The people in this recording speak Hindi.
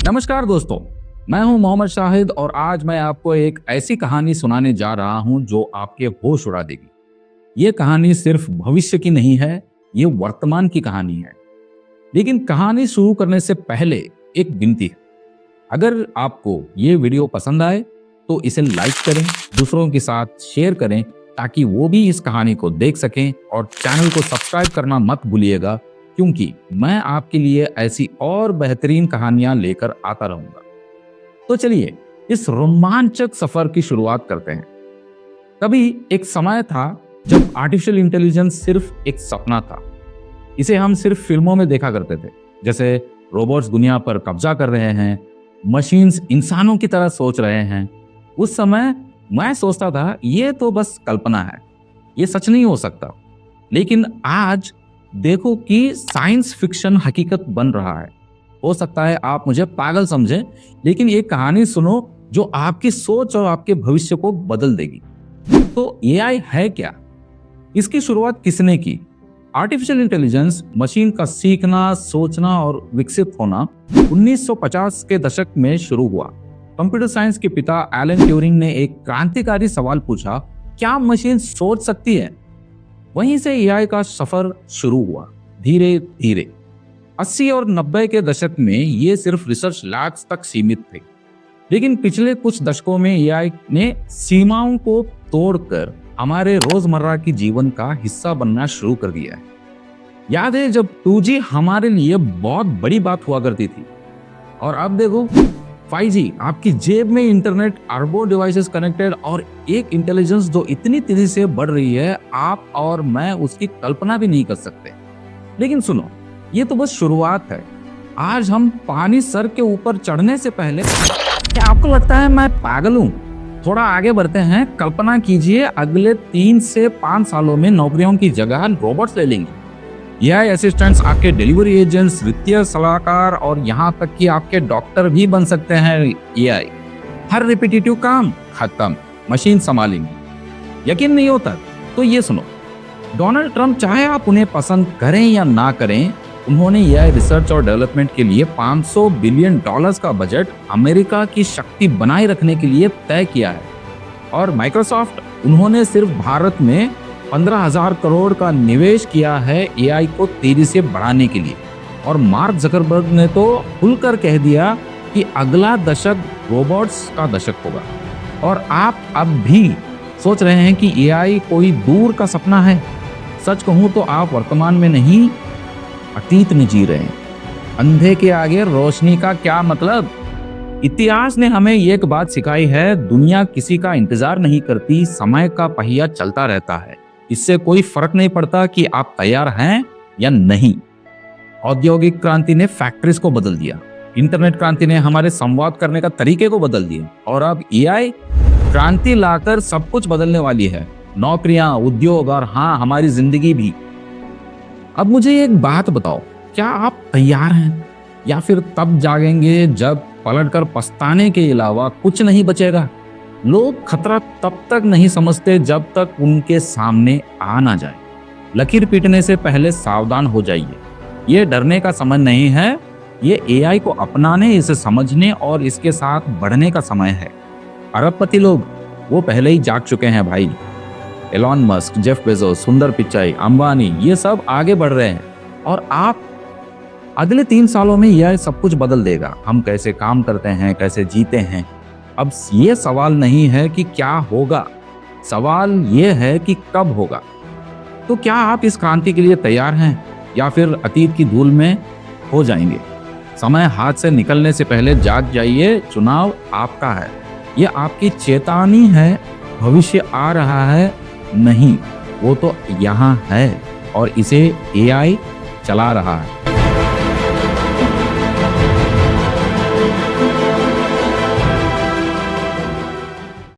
नमस्कार दोस्तों, मैं हूं मोहम्मद शाहिद और आज मैं आपको एक ऐसी कहानी सुनाने जा रहा हूं जो आपके होश उड़ा देगी। ये कहानी सिर्फ भविष्य की नहीं है, ये वर्तमान की कहानी है। लेकिन कहानी शुरू करने से पहले एक विनती है। अगर आपको ये वीडियो पसंद आए तो इसे लाइक करें, दूसरों के साथ शेयर करें ताकि वो भी इस कहानी को देख सकें, और चैनल को सब्सक्राइब करना मत भूलिएगा क्योंकि मैं आपके लिए ऐसी और बेहतरीन कहानियां लेकर आता रहूंगा। तो चलिए इस रोमांचक सफर की शुरुआत करते हैं। कभी एक समय था जब आर्टिफिशियल इंटेलिजेंस सिर्फ एक सपना था। इसे हम सिर्फ फिल्मों में देखा करते थे, जैसे रोबोट्स दुनिया पर कब्जा कर रहे हैं, मशीन्स इंसानों की तरह सोच रहे हैं। उस समय मैं सोचता था ये तो बस कल्पना है, ये सच नहीं हो सकता। लेकिन आज देखो कि साइंस फिक्शन हकीकत बन रहा है। हो सकता है आप मुझे पागल समझें, लेकिन एक कहानी सुनो जो आपकी सोच और आपके भविष्य को बदल देगी। तो एआई है क्या? इसकी शुरुआत किसने की? आर्टिफिशियल इंटेलिजेंस, मशीन का सीखना, सोचना और विकसित होना 1950 के दशक में शुरू हुआ। कंप्यूटर साइंस के पिता एलन ट्यूरिंग ने एक क्रांतिकारी सवाल पूछा, क्या मशीन सोच सकती है? वहीं से एआई का सफर शुरू हुआ। धीरे धीरे 80 और 90 के दशक में ये सिर्फ रिसर्च लैब्स तक सीमित थे, लेकिन पिछले कुछ दशकों में एआई ने सीमाओं को तोड़कर हमारे रोजमर्रा की जीवन का हिस्सा बनना शुरू कर दिया है। याद है जब 2G हमारे लिए बहुत बड़ी बात हुआ करती थी, और अब देखो 5G, आपकी जेब में इंटरनेट, अरबों डिवाइसेस कनेक्टेड और एक इंटेलिजेंस जो इतनी तेजी से बढ़ रही है आप और मैं उसकी कल्पना भी नहीं कर सकते। लेकिन सुनो, ये तो बस शुरुआत है। आज हम पानी सर के ऊपर चढ़ने से पहले, क्या आपको लगता है मैं पागल हूँ? थोड़ा आगे बढ़ते हैं। कल्पना कीजिए अगले 3 से 5 सालों में नौकरियों की जगह रोबोट्स ले लेंगे। एआई असिस्टेंट्स आपके डिलीवरी एजेंट्स, वित्तीय सलाहकार और यहाँ तक कि आपके डॉक्टर भी बन सकते हैं एआई। हर रिपीटेटिव काम खत्म, मशीन संभालेंगी। यकीन नहीं होता तो ये सुनो, डोनाल्ड ट्रंप, चाहे आप उन्हें पसंद करें या ना करें, उन्होंने एआई रिसर्च और डेवलपमेंट के लिए $500 बिलियन का बजट अमेरिका की शक्ति बनाए रखने के लिए तय किया है। और माइक्रोसॉफ्ट, उन्होंने सिर्फ भारत में 15,000 करोड़ का निवेश किया है एआई को तेजी से बढ़ाने के लिए। और मार्क जकरबर्ग ने तो खुलकर कह दिया कि अगला दशक रोबोट्स का दशक होगा। और आप अब भी सोच रहे हैं कि एआई कोई दूर का सपना है। सच कहूं तो आप वर्तमान में नहीं, अतीत में जी रहे हैं। अंधे के आगे रोशनी का क्या मतलब? इतिहास ने हमें एक बात सिखाई है, दुनिया किसी का इंतजार नहीं करती, समय का पहिया चलता रहता है। इससे कोई फर्क नहीं पड़ता कि आप तैयार हैं या नहीं। औद्योगिक क्रांति ने फैक्ट्रीज को बदल दिया, इंटरनेट क्रांति ने हमारे संवाद करने का तरीके को बदल दिया, और अब एआई क्रांति लाकर सब कुछ बदलने वाली है। नौकरियां, उद्योग और हाँ, हमारी जिंदगी भी। अब मुझे एक बात बताओ, क्या आप तैयार हैं या फिर तब जागेंगे जब पलटकर पछताने के अलावा कुछ नहीं बचेगा? लोग खतरा तब तक नहीं समझते जब तक उनके सामने आ ना जाए। लकीर पीटने से पहले सावधान हो जाइए। ये डरने का समय नहीं है, ये एआई को अपनाने, इसे समझने और इसके साथ बढ़ने का समय है। अरबपति लोग वो पहले ही जाग चुके हैं भाई। एलॉन मस्क, जेफ बेजोस, सुंदर पिचाई, अंबानी, ये सब आगे बढ़ रहे हैं। और आप अगले 3 सालों में यह सब कुछ बदल देगा। हम कैसे काम करते हैं, कैसे जीते हैं। अब ये सवाल नहीं है कि क्या होगा, सवाल ये है कि कब होगा। तो क्या आप इस क्रांति के लिए तैयार हैं या फिर अतीत की धूल में हो जाएंगे? समय हाथ से निकलने से पहले जाग जाइए, चुनाव आपका है। ये आपकी चेतावनी है। भविष्य आ रहा है नहीं, वो तो यहाँ है और इसे एआई चला रहा है।